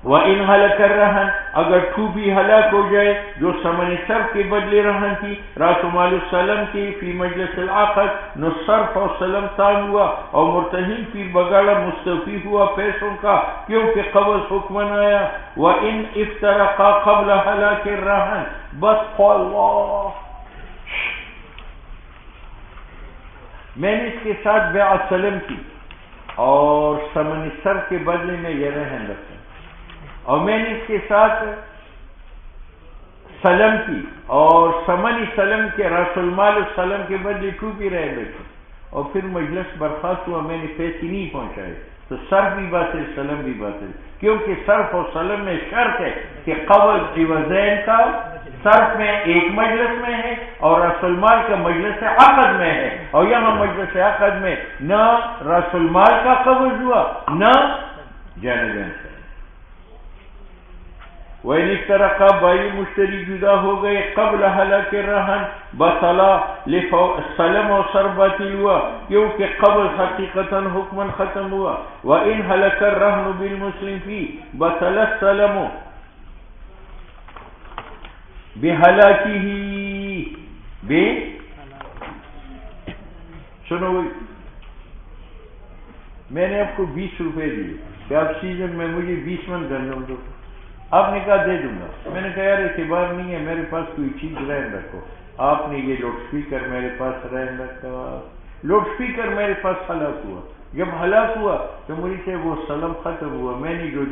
وَإِنْ هَلَكَ الرَّهَنُ، اگر ٹوپی ہلاک ہو جائے جو ثمن صرف کے بدلے رہن تھی، رأس مال السلم کی فی مجلس العقد، نو صرف اور سلم تام ہوا اور مرتہن پھر بگاڑا مستوفی ہوا پیسوں کا، کیونکہ قبض حکمن آیا۔ وَإِنْ افترقا قبل هلاك الرهن، بس اللہ، میں نے اس کے ساتھ بیع سلم کی اور ثمن صرف کے بدلے میں یہ رہن رکھا، اور میں نے اس کے ساتھ سلم کی اور ثمن سلم کے رأس المال السلم کے بدلے ٹوپی رہ رکھی، اور پھر مجلس برخاست ہوا، میں نے پیسے نہیں پہنچائے، تو صرف بھی باطل، سلم بھی باطل، کیونکہ صرف اور سلم میں شرط ہے کہ قبض عوضین کا صرف میں ایک مجلس میں ہے اور راس المال کا مجلس عقد میں ہے، اور یہاں مجلس عقد میں نہ راس المال کا قبض ہوا نہ جانبین کا۔ وَإِنِ افْتَرَقَا بائی مشتری جدا ہو گئے قبل حلق الرہن بطلا سلم و سر باطل ہوا کیونکہ قبل حقیقتاً حکماً ختم ہوا۔ وَإِنْ حَلَقَ الرَّهْنُ بِالْمُسْلِمِ فِي بطل السلم بِحَلَقِهِ سنو بھائی، میں نے آپ کو 20 روپے دیے کہ آپ سیزن میں مجھے 20 من گندم دو، آپ نے کہا دے دوں گا، میں نے کہا یار اعتبار نہیں ہے، میرے پاس کوئی چیز رہن رکھو، آپ نے یہ لوڈ سپیکر میرے پاس رہن رکھا، لوڈ سپیکر میرے پاس ہلاک ہوا، جب ہلاک ہوا تو مجھ سے وہ سلم ختم ہوا، میں نے جو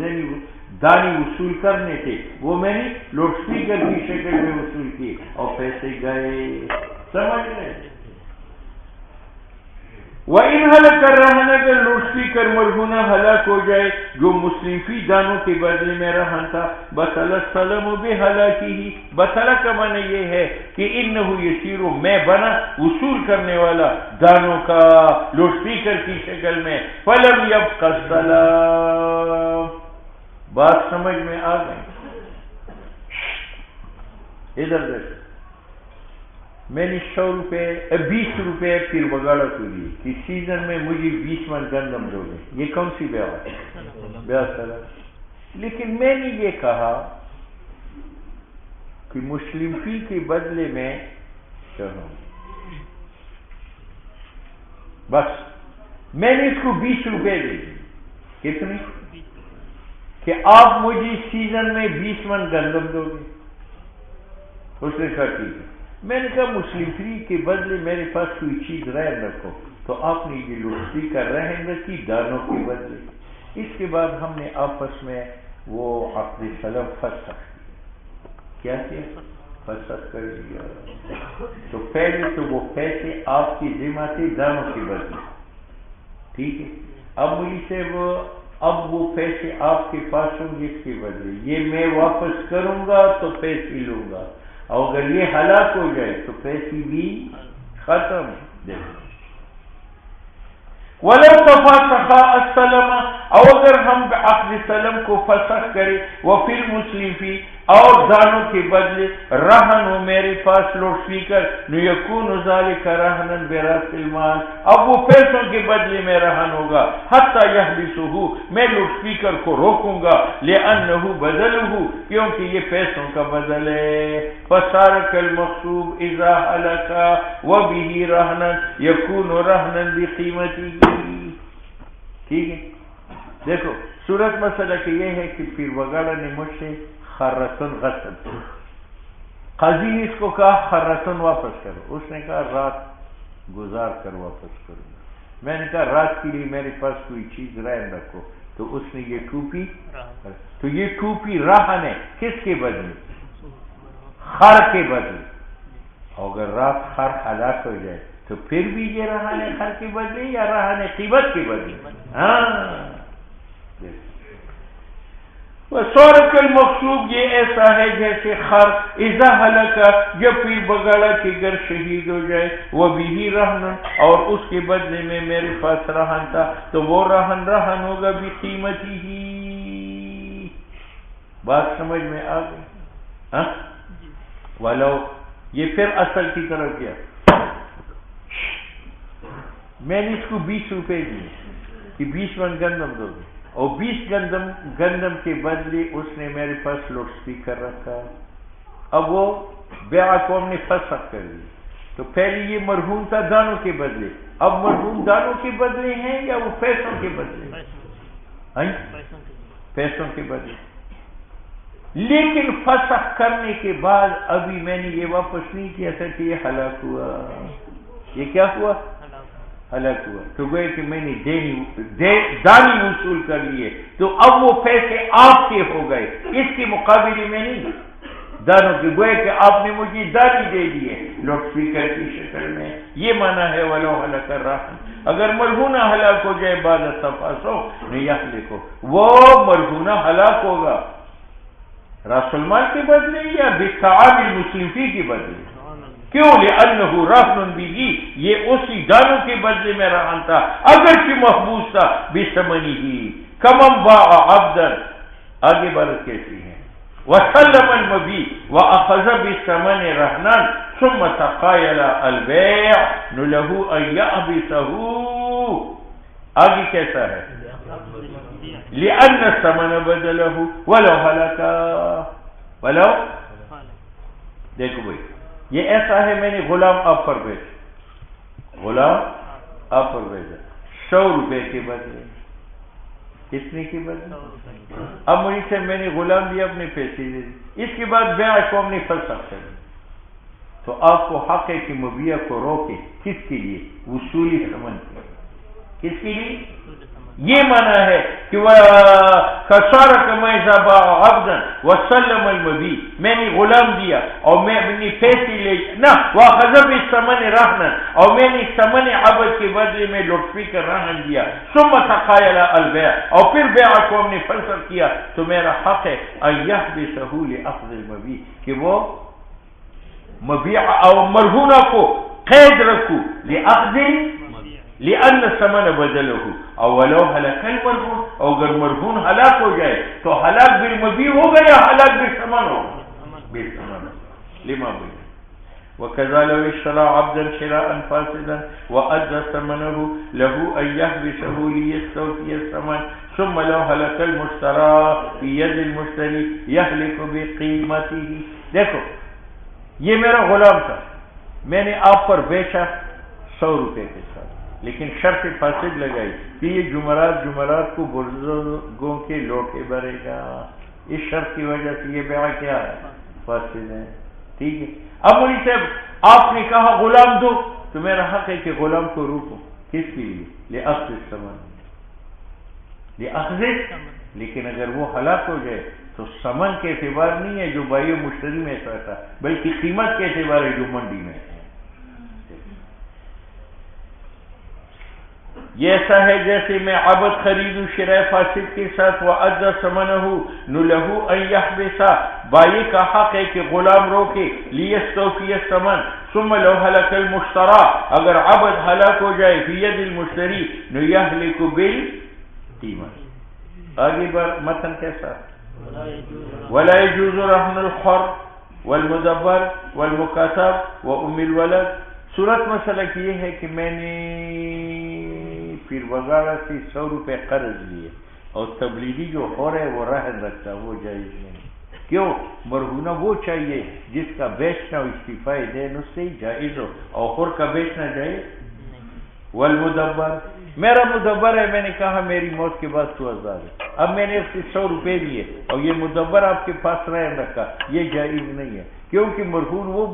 دانی وصول کرنے تھے وہ میں نے لوڈ سپیکر کی شکل میں وصول کیے اور پیسے گئے، سمجھ رہے؟ وَإِنْ حَلَقَ الرَّهْنَ اگر لوڈ سپیکر مرہونہ ہلاک ہو جائے جو مسلم فی دانوں کے بدلے میں رہن تھا بطل السلم بِحَلَقِهِ، بطل کا معنی یہ ہے کہ انہو یسیر میں بنا وصول کرنے والا دانوں کا لوڈ سپیکر کی شکل میں، فَلَمْ يَبْقَ السَّلَامُ۔ بات سمجھ میں آ گئی؟ ادھر دیکھ، میں نے 20 روپے پھر بگاڑا کو لیے کہ سیزن میں مجھے 20 من گندم دو گے، یہ کون سی بیعہ ہے؟ بیعہ سلام۔ لیکن میں نے یہ کہا کہ مسلم فی کے بدلے میں چلو بس میں نے اس کو 20 روپے دے دی، کتنی؟ کہ آپ مجھے سیزن میں 20 من گندم دو گے؟ اس نے کہا ٹھیک ہے۔ میں نے کہا مسلم فری کے بدلے میرے پاس کوئی چیز رہن رکھو، تو آپ نے یہ لوڈ سپیکر رہن رکھی دانوں کے بدلے۔ اس کے بعد ہم نے آپس میں وہ عقد سلم فسخ کیا فسخ کر دیا، تو پہلے تو وہ پیسے آپ کی ذمہ تھے دانوں کے بدلے، ٹھیک ہے، اب مجھ سے اب وہ پیسے آپ کے پاس ہوں گے اس کے بدلے، یہ میں واپس کروں گا تو پیسے لوں گا، اور اگر یہ ہلاک ہو جائے تو پیسے بھی ختم۔ وَلَوْ تَفَسَخَا السَّلَمَ، اور اگر ہم عقد سلم کو فسخ کرے وَفِي الْمُسْلِمِ فِي، اور دانوں کے بدلے رہن ہو میرے پاس لوڈ سپیکر، يَكُونُ ذَلِكَ رَهْنًا بِرَأْسِ الْمَالِ، اب وہ پیسوں کے بدلے میں رہن ہوگا، حَتَّى يَحْبِسُهُ، میں لوڈ سپیکر کو روکوں گا، لِأَنَّهُ بَدَلُهُ، کیونکہ یہ پیسوں کا بدل ہے، فَصَارَ كَالْمَغْصُوبِ إِذَا هَلَكَ وَبِهِ رَهْنًا يَكُونُ رَهْنًا بِقِيمَتِهِ۔ ٹھیک ہے، دیکھو صورت مسئلہ کہ یہ ہے کہ پیر وگاڑا نے مجھ سے خرتن غصب، قاضی نے اس کو کہا خرتن واپس کرو، اس نے کہا رات گزار کر واپس کروں گا، میں نے کہا رات کے لیے میرے پاس کوئی چیز رہن رکھو، تو اس نے یہ ٹوپی، تو یہ ٹوپی رہن ہے کس کے بدلے؟ خر کے بدلے، اور اگر رات خر ہلاک ہو جائے تو پھر بھی یہ رہن ہے خر کے بدلے یا رہن ہے قیمت کے بدلے؟ ہاں، وَصَارَ كَالْمَغْصُوبِ، یہ ایسا ہے جیسے خر اذا ہلک، جب پیر بگاڑا کے گھر شہید ہو جائے، وَبِهِ رَهْنٌ، اور اس کے بدلے میں میرے پاس رہن تھا، تو وہ رہن ہوگا بقیمتہ۔ بات سمجھ میں آ گئی؟ ہاں، ولو، یہ پھر اصل کی طرف گیا، میں نے اس کو 20 روپے دیے کہ 20 من گندم دو گے، اور 20 گندم کے بدلے اس نے میرے پاس لوڈ سپیکر رکھا، اب وہ بیعہ کو ہم نے فسخ کر دی، تو پہلے یہ مرہون تھا دانوں کے بدلے، اب مرہون دانوں کے بدلے ہیں یا وہ پیسوں کے بدلے؟ پیسوں کے بدلے، لیکن فسخ کرنے کے بعد ابھی میں نے یہ واپس نہیں کیا تھا کہ یہ ہلاک ہوا، یہ کیا ہوا؟ ہلاک ہوا، تو گئے کہ میں نے دانی وصول کر لیے، تو اب وہ پیسے آپ کے ہو گئے، اس کے مقابلے میں نہیں، دانوں کی، گوئے کہ آپ نے مجھے دانی دے دی ہے لاؤڈ اسپیکر کی شکل میں. یہ معنی ہے ولو ہلک الرحم، اگر مرہونہ ہلاک ہو جائے بعد تفاسو نہیں یہلکو، وہ مرہونہ ہلاک ہوگا راس المال کے بدلے یا بالطعام المسلم فی کے بدلے. کیوں؟ لأنہ رہن بھی، یہ اسی دانوں کے بدلے میں رہن تھا اگرچہ محبوس تھا بثمنہ کمن باع عبدا. آگے بات کیسی ہے؟ وسلم المبی واخذ بالثمن رہنا ثم تقایل البیع له ان یحبسہ. آگے کیسا ہے؟ لأن الثمن بدلہ ولو ہلکا ولو. دیکھو بھائی یہ ایسا ہے، میں نے غلام آپ پر بیچا، غلام آپ پر بیچا 100 روپے کے بدلے. کتنے کے بدلے؟ اب مجھ سے میں نے غلام دیا، اپنے پیسے دے دی، اس کے بعد بیع کو ہم نے فسخ کر دی، تو آپ کو حق ہے کہ مبیع کو روکے. کس کے لیے؟ وصولی ثمن کے. کس کے لیے؟ یہ معنی ہے کہ کسارہ کما اذا باع عبدا وسلم المبی، میں نے غلام دیا اور میں اپنی پیسے لے نہ واخذ بالثمن رہنا، اور میں نے ثمن عبد کے بدلے میں لاؤڈ اسپیکر رہن دیا. ثم تقایل البیع، اور پھر بیع کو ہم نے فسخ کیا، تو میرا حق ہے ان یحبسہ لأخذ المبی، کہ وہ مبیع اور مرہونہ کو قید رکھوں لأخذ لأن الثمن بدلہ او ولو ہلک المرہون، اور اگر مرہون ہلاک ہو جائے تو ہلاک بالمبیع ہوگا یا ہلاک بالثمن ہوگا؟ بالثمن. لما بین وكذا لو اشترى عبدا شراء فاسدا وأدى ثمنه له أن يحبسه ليستوفي الثمن ثم لو هلك المشترى في يد المشتري يهلك بقيمته. دیکھو یہ میرا غلام تھا، میں نے آپ پر بیچا 100 روپے کے ساتھ، لیکن شرط فاسد لگائی کہ یہ جمعرات کو بزرگوں کے لوٹے بھرے گا. اس شرط کی وجہ سے یہ بیع کیا ہے؟ فاسد ہے. ٹھیک ہے. اب مولوی صاحب آپ نے کہا غلام دو، تو میرا حق ہے کہ غلام کو روکو. کس کے لیے؟ لأخذ الثمن، لأخذ. لیکن اگر وہ ہلاک ہو جائے تو ثمن کے اعتبار نہیں ہے جو بھائی مشتری میں ایسا تھا، بلکہ قیمت کے اعتبار ہے جو منڈی میں ہے. یہ ایسا ہے جیسے میں عبد خریدوں شرع فاسد کے ساتھ، وَأَدَّ ثَمَنَهُ لَهُ أَن يَحْبِسَ، بائی کا حق ہے کہ غلام روکے، لِيَسْتَوْفِيَ الثَّمَنَ ثُمَّ لَوْ هَلَكَ الْمُشْتَرَى، اگر عبد ہلاک ہو جائے فی ید المشتری يَهْلِكُ بِالْقِیمَۃ. آگے بار متن کیسا؟ وَلَا يَجُوزُ رَهْنُ الْحُرِّ وَالْمُدَبَّرِ وَالْمُكَاتَبِ وَأُمِّ الْوَلَدِ. صورت مسئلہ یہ ہے کہ میں نے پیر بغاڑا سے 100 روپے قرض لیے اور تبلیغی جو ہو رہے وہ رہن رکھتا، وہ جائز نہیں. کیوں؟ مرہونہ وہ چاہیے جس کا بیچنا استعفاء دین اس سے ہی جائز ہو، اور خور کا بیچنا جائز. والمدبر، میرا مدبر ہے، میں نے کہا میری موت کے بعد 100,000 ہے، اب میں نے اس سے 100 روپے لیے اور یہ مدبر آپ کے پاس رہن رکھا، یہ جائز نہیں ہے. کیونکہ مرہون وہ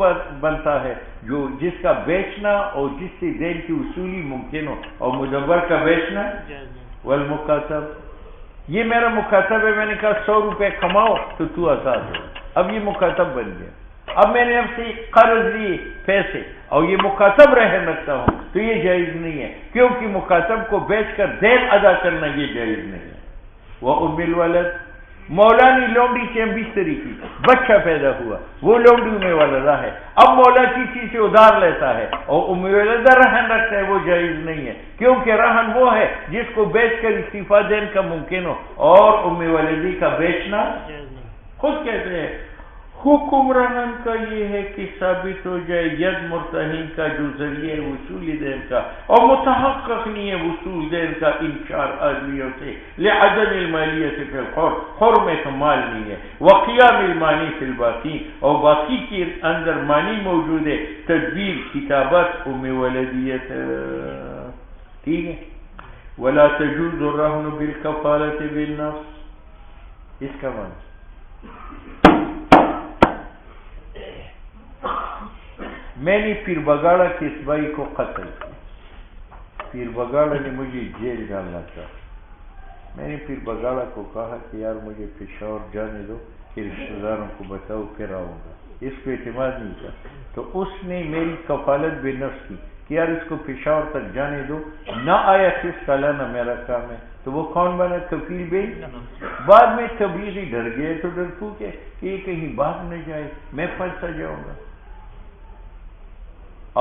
بنتا ہے جو جس کا بیچنا اور جس سے دین کی وصولی ممکن ہو، اور مدبر کا بیچنا. والمکاتب، یہ میرا مکاتب ہے، میں نے کہا 100 روپے کماؤ تو آزاد ہو، اب یہ مکاتب بن گیا. اب میں نے اب سے قرض لیے پیسے اور یہ مکاتب رہن رکھتا ہوں تو یہ جائز نہیں ہے، کیونکہ مکاتب کو بیچ کر دین ادا کرنا یہ جائز نہیں ہے. وَأُمِّ الْوَلَدِ، مولا نے لونڈی سے بستری کی، بچہ پیدا ہوا، وہ لونڈی میں والا ہے، اب مولا کسی سے ادھار لیتا ہے اور ام ولدہ رہن رکھتا ہے، وہ جائز نہیں ہے، کیونکہ رہن وہ ہے جس کو بیچ کر استعفیٰ دین کا ممکن ہو، اور ام ولدی کا بیچنا. خود کہتے ہیں حکم رہن کا یہ ہے کہ ثابت ہو جائے ید مرتہن کا جو ذریعہ وصول دین کا، اور متحقق نہیں ہے وصول دین کا ان 4 آدمیوں سے، لعدم المالیت فی الحر، حر میں تو مال نہیں ہے، وقیام المانی فی الباقی، اور باقی کے اندر مانی موجود ہے، تدبیر کتابت ام ولدیت. ٹھیک ہے. ولا تجوز الرہن بالکفالۃ بالنفس، اس کا معنی میں نے پیر بگاڑا کے اس بھائی کو قتل کیا، پیر بگاڑا نے مجھے جیل ڈالنا چاہا. میں نے پیر بگاڑا کو کہا کہ یار مجھے پشاور جانے دو، کہ رشتہ داروں کو بتاؤ پھر آؤں گا. اس کو اعتماد نہیں تھا تو اس نے میری کفالت بے نفس کی کہ یار اس کو پشاور تک جانے دو, نہ آیا کس سالہ نہ میرا کام ہے. تو وہ کون بنا؟ کفیل بے. بعد میں تبلیغی ڈر گئے تو ڈرپوک ہے کہ یہ کہیں بھاگ نہ جائے, میں پھنسا جاؤں گا.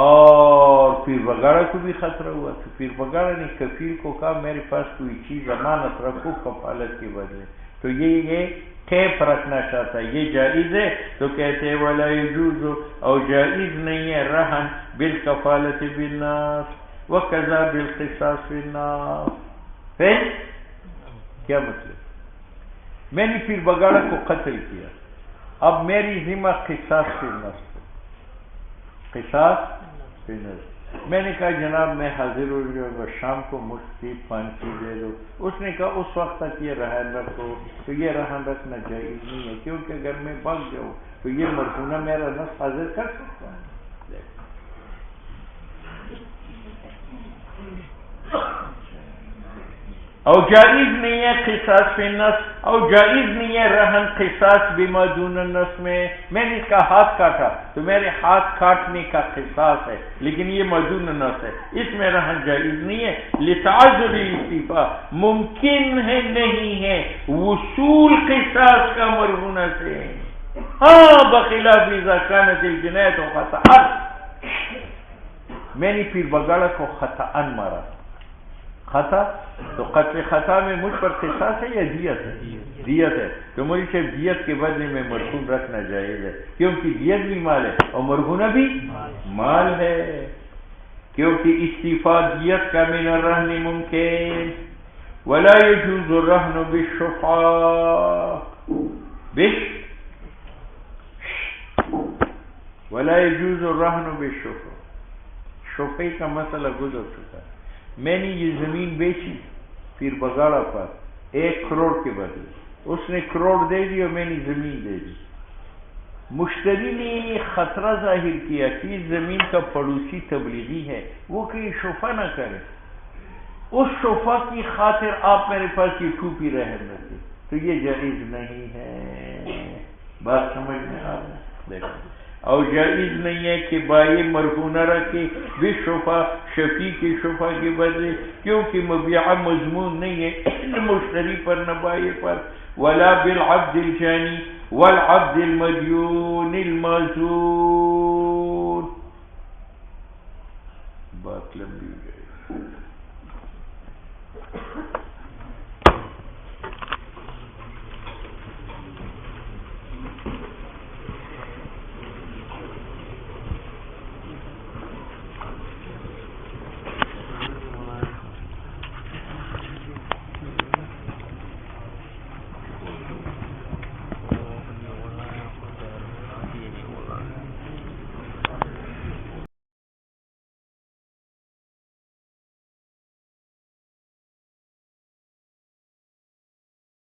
اور پیر بگاڑا کو بھی خطرہ ہوا تو پیر بگاڑا نے کفیل کو کہا میرے پاس کوئی چیز امانت رکھو کفالت کے بدلے. تو یہ ٹیپ رکھنا چاہتا ہے, یہ جائز ہے؟ تو کہتے ہیں ولا یجوز, اور جائز نہیں ہے رہن بالکفالت بالناس وکذا بالقصاص بالناس. پھر کیا مطلب؟ میں نے پیر بگاڑا کو قتل کیا, اب میری ذمہ قصاص بالناس, قصاص بالناس. میں نے کہا جناب میں حاضر ہو جاؤں گا, شام کو مجھے 5 دے دو. اس نے کہا اس وقت تک یہ رہن رکھو. تو یہ رہن رکھنا جائز نہیں ہے کیونکہ اگر میں بھاگ جاؤں تو یہ مرہونہ میرا نفس حاضر کر سکتا ہے. اور جائز نہیں ہے قصاص فی النفس, اور جائز نہیں ہے رہن قصاص بما دون النفس میں. میں نے اس کا ہاتھ کاٹا تو میرے ہاتھ کاٹنے کا قصاص ہے, لیکن یہ مدون النفس ہے, اس میں رہن جائز نہیں ہے. لتعذر الاستیفاء, ممکن ہے نہیں ہے وصول قصاص کا مرہونہ سے. ہاں بخلاف اذا كانت الجنایت خطأ. میں نے پیر بگاڑا کو خطأ مارا. خطا تو قتل خطا میں مجھ پر قصاص ہے یا دیت ہے؟ دیت ہے. تو مجھے صرف دیت کے بدلے میں مرہون رکھنا جائز ہے کیونکہ دیت بھی مال ہے اور مرہونہ بھی مال ہے, کیونکہ استیفاء دیت کا من الرہن ممکن. ولا يجوز الرہن بالشفعاء ولا يجوز الرہن بالشفعاء. شفعے کا مسئلہ گزر چکا ہے. میں نے یہ زمین بیچی پیر بگاڑا پر 1 کروڑ کے بدلے, اس نے کروڑ دے دی اور میں نے زمین دے دی. مشتری نے خطرہ ظاہر کیا کہ اس زمین کا پڑوسی تبلیغی ہے, وہ کہیں شفا نہ کرے. اس شفا کی خاطر آپ میرے پاس یہ ٹوپی رہن رکھے تو یہ جائز نہیں ہے. بات سمجھ میں آ رہی ہے؟ اور جائز نہیں ہے کہ بائی مرہونہ رکھے بے شفا شفیع کی شفا کے بدلے, کیونکہ مبیعہ مضمون نہیں ہے مشتری پر نہ بائی پر. ولا بالعبد الجانی والعبد المدیون المعذور. بات لمبی ہو جائے.